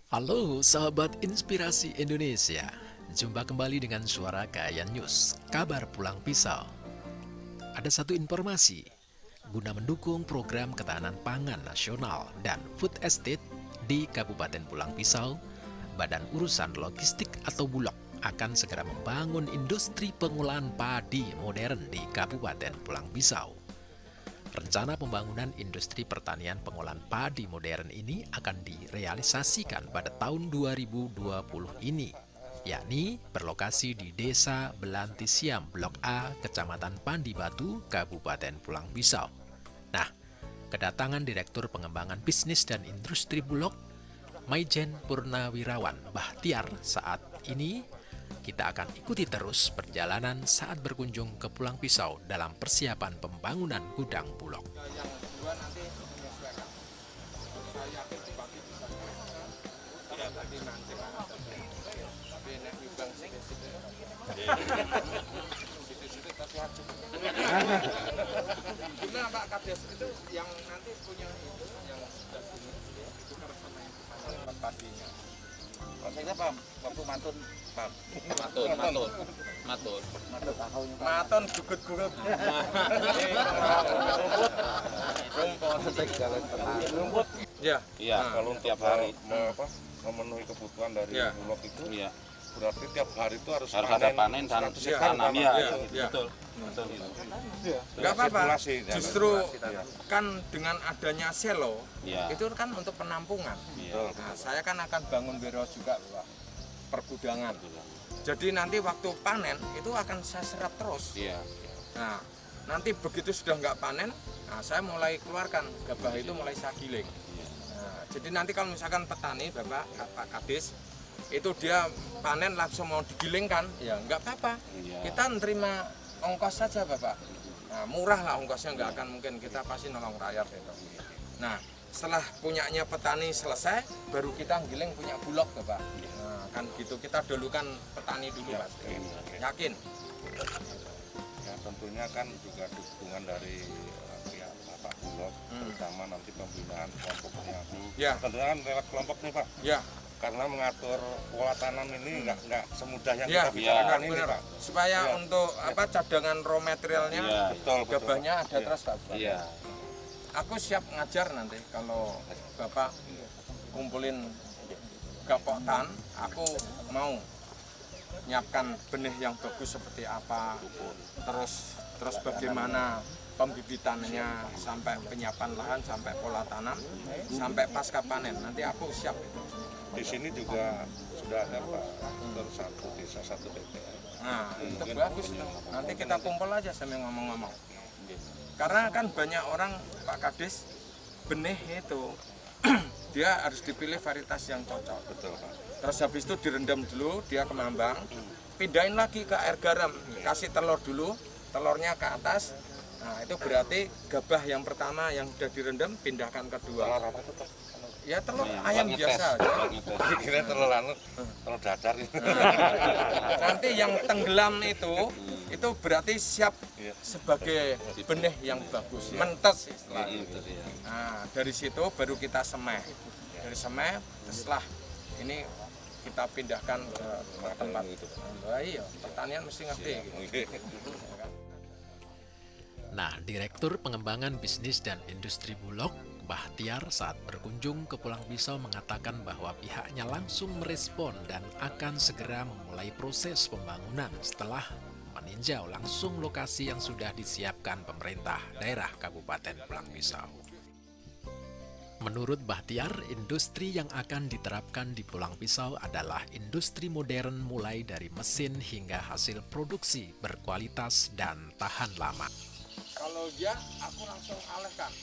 Halo sahabat Inspirasi Indonesia, jumpa kembali dengan Suara Kayan News, kabar pulang pisau. Ada satu informasi, guna mendukung program ketahanan pangan nasional dan food estate di Kabupaten Pulang Pisau, Badan Urusan Logistik atau Bulog akan segera membangun industri pengolahan padi modern di Kabupaten Pulang Pisau. Rencana pembangunan industri pertanian pengolahan padi modern ini akan direalisasikan pada tahun 2020 ini, yakni berlokasi di Desa Belantisiam, Blok A, Kecamatan Pandi Batu, Kabupaten Pulang Pisau. Nah, kedatangan Direktur Pengembangan Bisnis dan Industri Bulog, Maijen Purnawirawan Bahtiar saat ini, kita akan ikuti terus perjalanan saat berkunjung ke Pulang Pisau dalam persiapan pembangunan gudang Bulog. Yang kedua nanti menyesuaikan. Saya yakin dibagi bisa tidak tadi nanti tapi nek nyumbang sidik-sidik sidik-sidik tapi hajum. Gimana Pak Kades itu yang nanti punya itu yang sudah sini itu kan sama yang kita padinya. Rasanya Pak, waktu mantun Pak. Maton gugut-gugut. Rumput. Ya. Iya, Kalau untuk tiap hari memenuhi kebutuhan dari Iya. Bulog itu iya. berarti tiap hari itu harus Harus ada panen dan 100 hektar, tanam Pak. ya, Iya. betul. Betul itu. Enggak apa-apa. Sirkulasi, ya. Justru Iya. kan dengan adanya selo Iya. itu kan untuk penampungan. Iya. Nah, saya kan akan bangun warehouse juga, Pak. Pergudangan. Jadi nanti waktu panen itu akan saya serap terus. Iya. Nah, nanti begitu sudah nggak panen, nah saya mulai keluarkan gabah itu mulai saya giling. Nah, jadi nanti kalau misalkan petani, Bapak, Pak Kadis, itu dia panen langsung mau digilingkan, ya nggak apa-apa. Iya. Kita nerima ongkos saja, Bapak. Nah, murah lah ongkosnya, nggak akan mungkin kita pasti nolong rakyat itu. Nah, setelah punyanya petani selesai, baru kita giling punya Bulog, Bapak. Nah, kan gitu, kita dulukan petani dulu, Pak. Yakin? Ya, tentunya kan juga dukungan dari pihak Pak Bulog, terutama nanti pembinaan kelompoknya. Ya. Tentunya kan lewat kelompok nih Pak, Ya. karena mengatur pola tanam ini nggak semudah yang Ya, kita bicarakan ini benar. Pak. Supaya Ya. untuk cadangan raw materialnya, Iya. Betul, betul. gabahnya ada Iya. terus, Pak. Iya. Aku siap ngajar nanti kalau Bapak kumpulin gapotan, aku mau nyiapkan benih yang bagus seperti apa, terus bagaimana pembibitannya sampai penyiapan lahan, sampai pola tanam, sampai pasca panen. Nanti aku siap itu. Di sini juga sudah ada Pak, terus satu desa satu DPR. Nah, itu bagus tuh. Nanti kita kumpul aja sambil ngomong-ngomong. Karena kan banyak orang, Pak Kadis, benih itu dia harus dipilih varietas yang cocok. Betul Pak. Terus habis itu direndam dulu, dia kemambang, pindahin lagi ke air garam, kasih telur dulu, telurnya ke atas. Nah, itu berarti gabah yang pertama yang sudah direndam, pindahkan kedua. Telur apa tuh Pak? Ya telur Iya, ayam buat biasa ngetes, aja. buat ngetes. Kira telur telur dadar. Nanti yang tenggelam itu berarti siap Iya. sebagai benih yang bagus, mentes istilahnya. Itu dia. Nah, dari situ baru kita semai. Dari semai, setelah ini kita pindahkan ke tempat itu. Nah, iya, pertanian mesti ngerti gitu. Nah, Direktur Pengembangan Bisnis dan Industri Bulog, Bahtiar saat berkunjung ke Pulang Pisau mengatakan bahwa pihaknya langsung merespon dan akan segera memulai proses pembangunan setelah meninjau langsung lokasi yang sudah disiapkan pemerintah daerah Kabupaten Pulang Pisau. Menurut Bahtiar, industri yang akan diterapkan di Pulang Pisau adalah industri modern mulai dari mesin hingga hasil produksi berkualitas dan tahan lama. Kalau dia, aku langsung alihkan.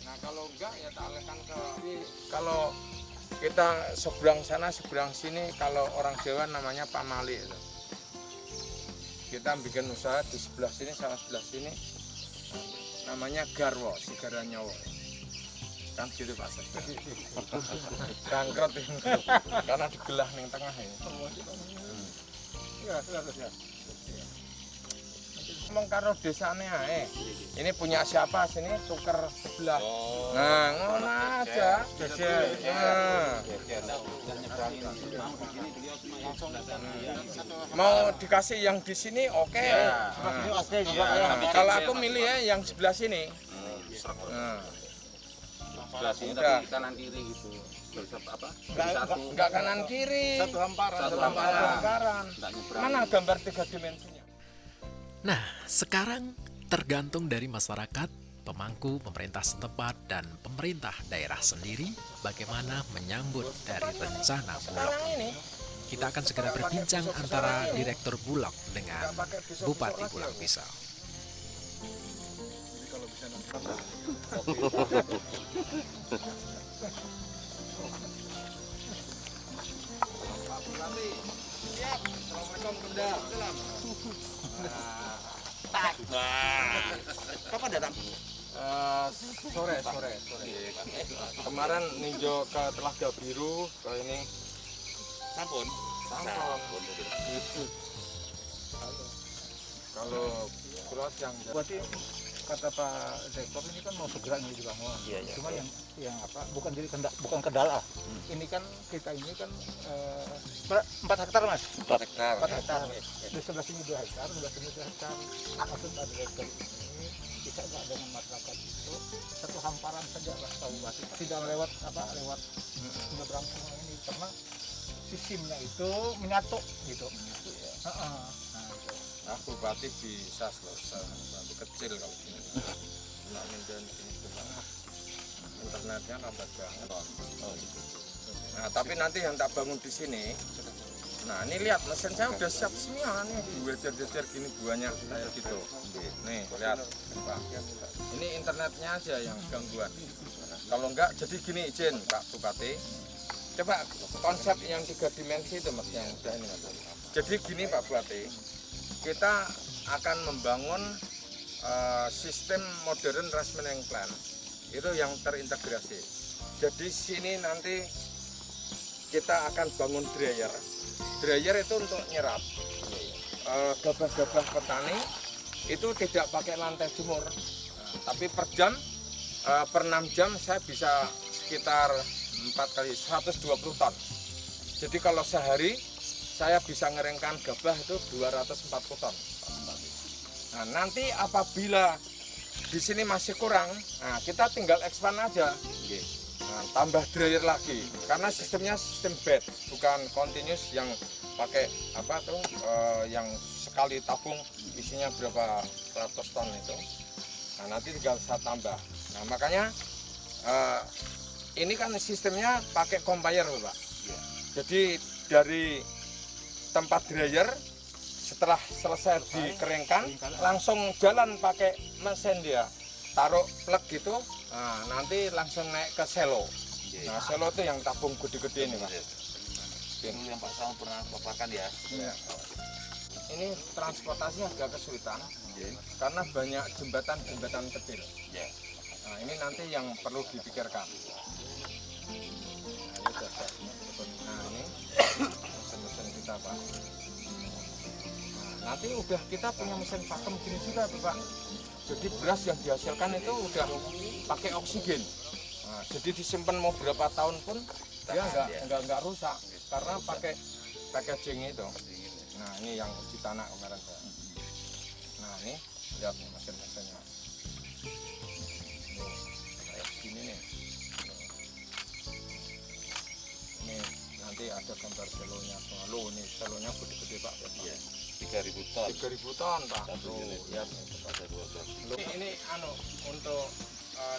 Nah, kalau enggak ya tak alihkan ke. Kalau kita seberang sana, seberang sini, kalau orang Jawa namanya pamali itu. Kita bikin usaha di sebelah sini sama sebelah sini, namanya garwo, sigara nyawa. Kan gitu Pak. Bangkrut ini. Karena dibelah ning tengah ini. Ya. Ngomong karo desane ae. Ini punya siapa sini tuker sebelah. Nah, ngono aja. Geser. Nah. Mau dikasih yang di sini oke. Nah, kalau aku milih ya yang sebelah sini. Nah. Sebelah sini Udah. tapi kanan kiri gitu. Apa? Enggak kanan kiri. Satu hamparan. Nggak nyebrang. Mana gambar 3 dimensinya? Nah, sekarang tergantung dari masyarakat, pemangku pemerintah setempat, dan pemerintah daerah sendiri bagaimana menyambut dari rencana Bulog ini. Kita akan segera berbincang antara Direktur Bulog dengan Bupati Pulang Pisau. Assalamualaikum Bunda. Kapan datang? Sore. Kemarin ninjo ke Telaga Biru, ke ini Sampun. Sampon. Itu. Kalau pulas yang Berarti kata Pak Direktur ini kan mau segera ini dibangun. Iya. Cuma yang apa? Bukan jadi bukan kendal. Ini kan kita ini kan 4 hektar Mas. 4 hektar. 4 hektar. Di sebelah sini 2 hektar, sebelah sini 2 hektar. Maksud Pak Direktur ini bisa nggak dengan masyarakat itu satu hamparan saja Pak tahu Pak. Tidak lewat menyeberang semua ini karena sistemnya itu menyatu gitu. Heeh. aku berarti bisa selesai. Batu kecil kalau gini. Nggak mindahin gini ke sana. Internetnya lambat banget. Nah, tapi nanti yang tak bangun di sini. Nah, ini lihat mesin saya udah siap semua nih. Jejer-jejer gini buahnya kayak gitu. Nih, lihat. Pak. Ini internetnya aja yang gangguan. Kalau enggak jadi gini izin Pak Bupati. Coba konsep yang 3 dimensi itu Mas yang udah ini. Jadi gini Pak Bupati. Kita akan membangun sistem modern rice milling plant itu yang terintegrasi. Jadi sini nanti kita akan bangun dryer. Dryer itu untuk nyerap gabah-gabah petani itu tidak pakai lantai jemur, tapi per jam per 6 jam saya bisa sekitar 4 kali 120 ton. Jadi kalau sehari saya bisa ngeringkan gabah itu 240 ton. Nah, nanti apabila di sini masih kurang, nah kita tinggal expand aja. Nah, tambah dryer lagi karena sistemnya sistem bed, bukan continuous yang pakai apa tuh yang sekali tabung isinya berapa ratus ton itu. Nah, nanti tinggal saya tambah. Nah, makanya ini kan sistemnya pakai conveyor, Pak. Jadi dari tempat dryer setelah selesai dikeringkan langsung jalan pakai mesin dia, taruh plug gitu, nah, nanti langsung naik ke selo. Nah, selo itu yang tabung gede-gede ini Pak. Itu yang Pak Sam pernah paparkan ya. Ini transportasi agak kesulitan karena banyak jembatan-jembatan kecil. Nah, ini nanti yang perlu dipikirkan. Nah, ini mesin-mesin kita Pak. Nah, nanti udah kita punya mesin vakum gini juga Pak. Jadi beras yang dihasilkan itu udah pakai oksigen. Nah, jadi disimpan mau berapa tahun pun dia nggak rusak karena pakai packaging itu. Nah, ini yang uji tanah kemarin Pak. Nah, ini lihat nih mesin-mesinnya. Nih, kayak gini nih. Ini nanti ada gambar selonya. Loh, ini selonya gede-gede Pak. 3.000 ton. 3.000 ton Pak. Satu Loh, unit. lihat. Ada 12. Loh, ini untuk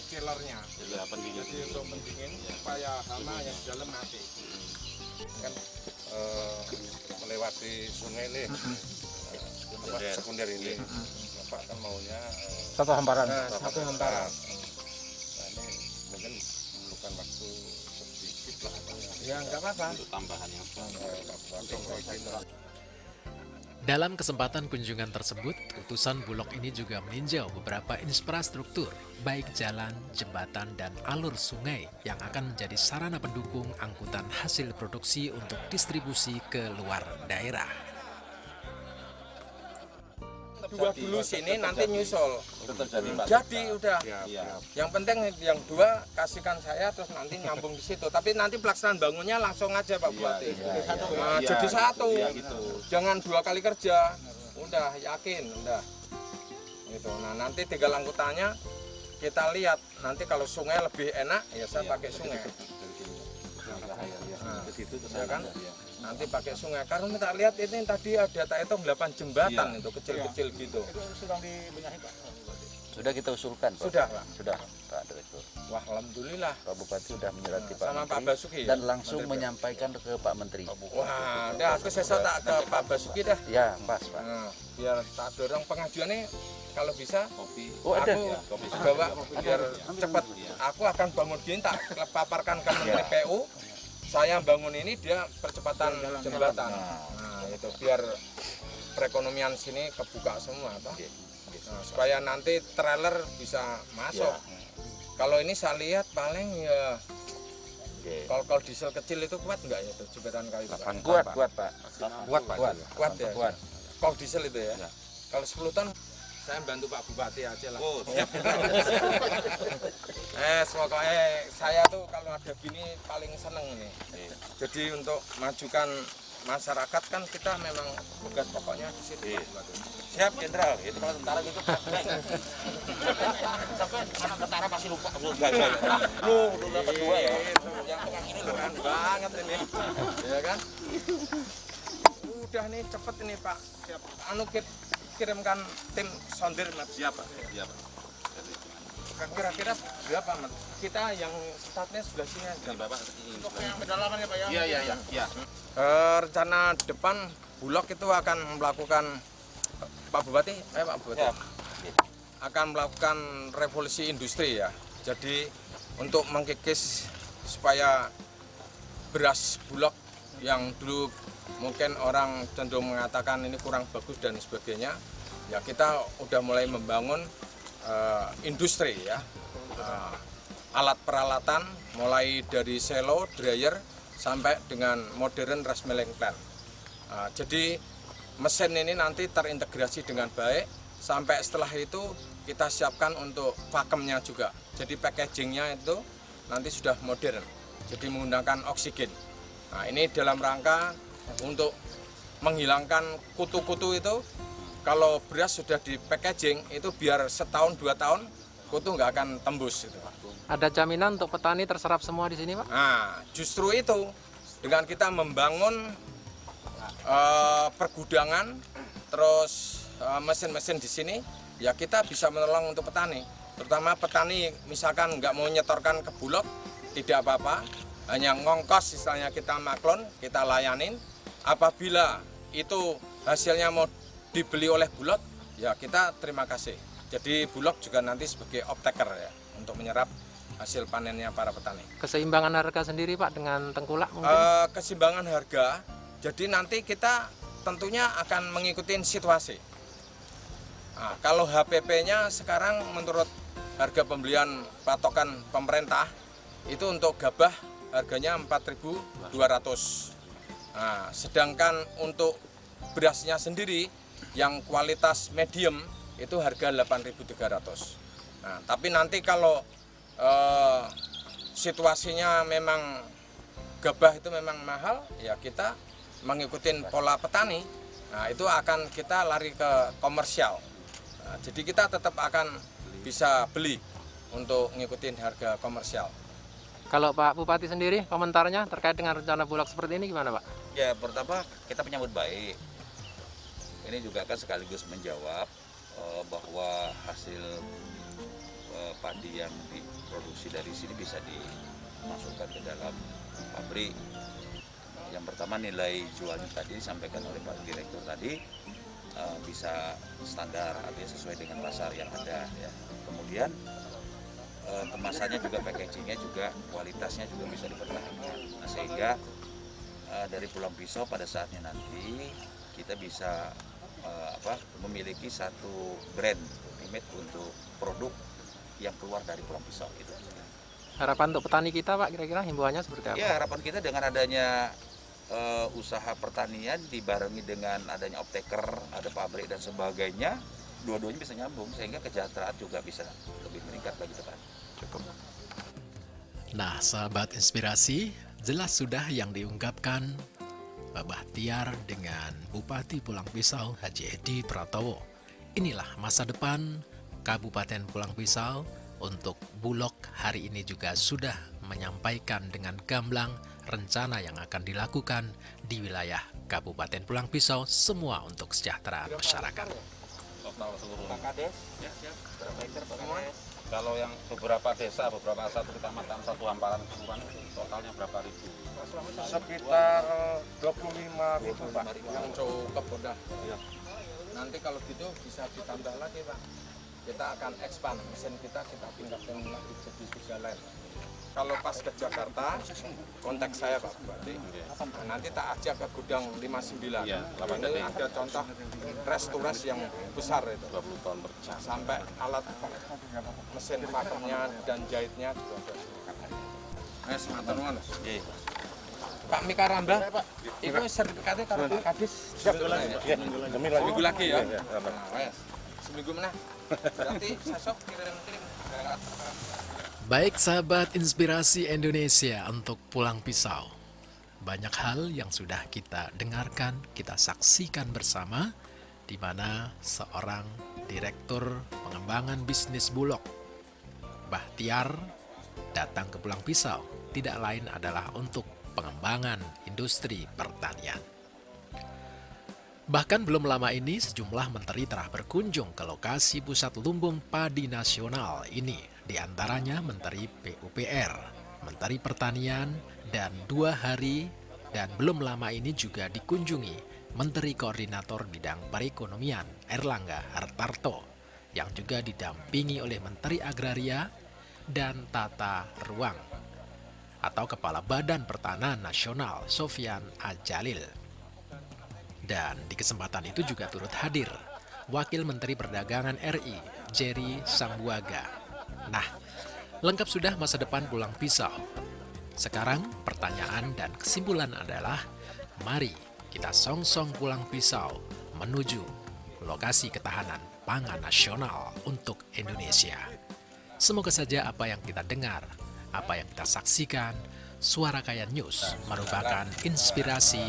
chillernya. Jadi apa nih? Jadi untuk pendingin supaya hama yang di dalam mati. Kan melewati sungai ini sekunder ini Bapak kan maunya Satu hamparan. Satu hamparan. nah ini mungkin memerlukan waktu sedikit lah Ya nggak apa-apa. Untuk tambahan yang Dalam kesempatan kunjungan tersebut, utusan Bulog ini juga meninjau beberapa infrastruktur, baik jalan, jembatan, dan alur sungai yang akan menjadi sarana pendukung angkutan hasil produksi untuk distribusi ke luar daerah. dua dulu sini nanti nyusul. Itu terjadi Pak. Jadi udah. Iya. Yang penting yang dua kasihkan saya terus nanti nyambung di situ. Tapi nanti pelaksanaan bangunnya langsung aja Pak Bupati. Nah, Iya, jadi satu. iya, gitu. Jangan 2 kali kerja. Udah yakin, udah. Gitu. Nah, nanti tinggal angkutannya kita lihat nanti kalau sungai lebih enak ya saya pakai sungai. Ke situ ke Ya sana. kan? Nanti pakai sungai. Karena kita lihat ini tadi ada tak hitung 8 jembatan itu kecil-kecil gitu. Itu sedang dibenahi Pak. Sudah kita usulkan Pak. Sudah, Pak. Sudah Pak Direktur. Wah, alhamdulillah. Pak Bupati sudah menyurati Pak Sama Pak Menteri Basuki ya? dan langsung menyampaikan ke Pak Menteri. Wah, dah aku sesat tak ke Pak Basuki dah. Ya, pas Pak. Nah, biar tak dorong pengajuannya kalau bisa Kopi. Oh, ada. aku bawa biar cepat. Aku akan bangun gini tak paparkan ke Menteri PU. Saya bangun ini dia percepatan jembatan. Nah, itu biar perekonomian sini kebuka semua, toh. Nah, supaya nanti trailer bisa masuk. Kalau ini saya lihat paling ya kalau diesel kecil itu kuat enggak ya tuh jembatan kali itu? Pak? Kuat Pak. Kuat ya. Kuat. Kalau diesel itu ya. Kalau 10 ton saya bantu Pak Bupati aja lah. Oh, Semoga saya tuh kalau ada gini paling seneng nih. Jadi untuk majukan masyarakat kan kita memang tugas pokoknya di situ. Pak Bupati. siap Jenderal. Itu kalau tentara gitu praktek. Sampai anak tentara pasti lupa. Lu dapat 2 ya. Itu yang ini keren banget ini. Ya kan? Udah nih cepet ini Pak. Siap. Anu kirimkan tim sondir Mas. Siap Pak. Siap. Kira-kira berapa Mas? Kita yang startnya sebelah sini aja. Ini Bapak Untuk yang kedalaman ya Pak ya. Iya. Rencana depan Bulog itu akan melakukan Pak Bupati, Pak Bupati akan melakukan revolusi industri ya. Jadi untuk mengkikis supaya beras Bulog yang dulu mungkin orang cenderung mengatakan ini kurang bagus dan sebagainya, ya kita udah mulai membangun industri ya, alat peralatan mulai dari silo, dryer sampai dengan modern rice milling plant. Jadi mesin ini nanti terintegrasi dengan baik, sampai setelah itu kita siapkan untuk vakemnya juga. Jadi packagingnya itu nanti sudah modern, jadi menggunakan oksigen. Nah ini dalam rangka untuk menghilangkan kutu-kutu itu. Kalau beras sudah di packaging itu biar setahun 2 tahun kutu nggak akan tembus itu. Ada jaminan untuk petani terserap semua di sini, Pak? Nah, justru itu dengan kita membangun pergudangan, terus mesin-mesin di sini, ya kita bisa menolong untuk petani. Terutama petani misalkan nggak mau nyetorkan ke Bulog, tidak apa-apa, hanya ngongkos istilahnya kita maklon, kita layanin. Apabila itu hasilnya mau dibeli oleh Bulog, ya kita terima kasih. Jadi Bulog juga nanti sebagai off-taker ya untuk menyerap hasil panennya para petani. Keseimbangan harga sendiri Pak dengan tengkulak mungkin? Keseimbangan harga, jadi nanti kita tentunya akan mengikuti situasi. Nah, kalau HPP-nya sekarang menurut harga pembelian patokan pemerintah itu untuk gabah harganya 4.200. Nah, sedangkan untuk berasnya sendiri yang kualitas medium itu harga 8.300. Nah, tapi nanti kalau situasinya memang gabah itu memang mahal, ya kita mengikuti pola petani. Nah, itu akan kita lari ke komersial. Nah, jadi kita tetap akan bisa beli untuk ngikutin harga komersial. Kalau Pak Bupati sendiri komentarnya terkait dengan rencana Bulog seperti ini gimana Pak? Ya pertama kita menyambut baik. Ini juga kan sekaligus menjawab bahwa hasil padi yang diproduksi dari sini bisa dimasukkan ke dalam pabrik. Yang pertama nilai jualnya tadi disampaikan oleh Pak Direktur tadi bisa standar, artinya sesuai dengan pasar yang ada. Ya. Kemudian kemasannya juga, packagingnya juga, kualitasnya juga bisa dipertahankan. Nah, sehingga dari Pulang Pisau pada saatnya nanti kita bisa memiliki satu brand image untuk produk yang keluar dari Pulang Pisau itu. Harapan untuk petani kita Pak kira-kira himbauannya seperti apa? Ya harapan kita dengan adanya usaha pertanian dibarengi dengan adanya off-taker, ada pabrik dan sebagainya, dua-duanya bisa nyambung sehingga kesejahteraan juga bisa lebih meningkat bagi depan. Nah, sahabat inspirasi, jelas sudah yang diungkapkan Pak Bahtiar dengan Bupati Pulang Pisau Haji Edi Pratowo. Inilah masa depan Kabupaten Pulang Pisau. Untuk Bulog hari ini juga sudah menyampaikan dengan gamblang rencana yang akan dilakukan di wilayah Kabupaten Pulang Pisau, semua untuk kesejahteraan masyarakat. Total seluruh Pak Kades, ya, siap. berapa hektar Pak Kades? Kalau yang beberapa desa, beberapa satu kecamatan, satu hamparan kelurahan totalnya berapa ribu? Sekitar 25.000 Pak. Yang Yang cukup udah. Nanti kalau gitu bisa ditambah lagi Pak. Kita akan expand mesin kita pindahkan lagi jadi 3 line. Kalau pas ke Jakarta, kontak saya Pak Bupati. Nanti tak ajak ke gudang 59. Iya, Ini ada contoh restores yang besar itu. 20 ton per Nah, sampai alat mesin pakemnya dan jahitnya juga ada. Matur nuwun. Pak Mika Ramba, itu sertifikatnya karo Kadis. Siap, minggu lagi ya. Nah, wes. Seminggu meneh. Berarti sesok kirim-kirim. Baik sahabat inspirasi Indonesia untuk Pulang Pisau. Banyak hal yang sudah kita dengarkan, kita saksikan bersama, di mana seorang direktur pengembangan bisnis Bulog, Bahtiar, datang ke Pulang Pisau. Tidak lain adalah untuk pengembangan industri pertanian. Bahkan belum lama ini sejumlah menteri telah berkunjung ke lokasi pusat lumbung padi nasional ini, di antaranya Menteri PUPR, Menteri Pertanian, dan 2 hari dan belum lama ini juga dikunjungi Menteri Koordinator Bidang Perekonomian Erlangga Hartarto, yang juga didampingi oleh Menteri Agraria dan Tata Ruang atau Kepala Badan Pertanahan Nasional Sofyan Ajalil. Dan di kesempatan itu juga turut hadir Wakil Menteri Perdagangan RI, Jerry Sambuaga. Nah, lengkap sudah masa depan Pulang Pisau. Sekarang pertanyaan dan kesimpulan adalah, mari kita song-song Pulang Pisau menuju lokasi ketahanan pangan nasional untuk Indonesia. Semoga saja apa yang kita dengar, apa yang kita saksikan, Suara Kaya News merupakan inspirasi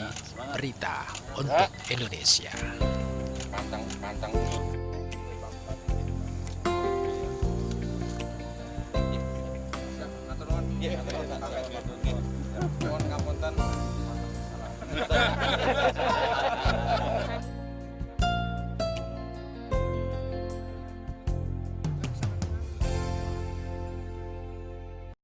berita untuk Indonesia. pantang Matur nuwun. Mohon ngapunten.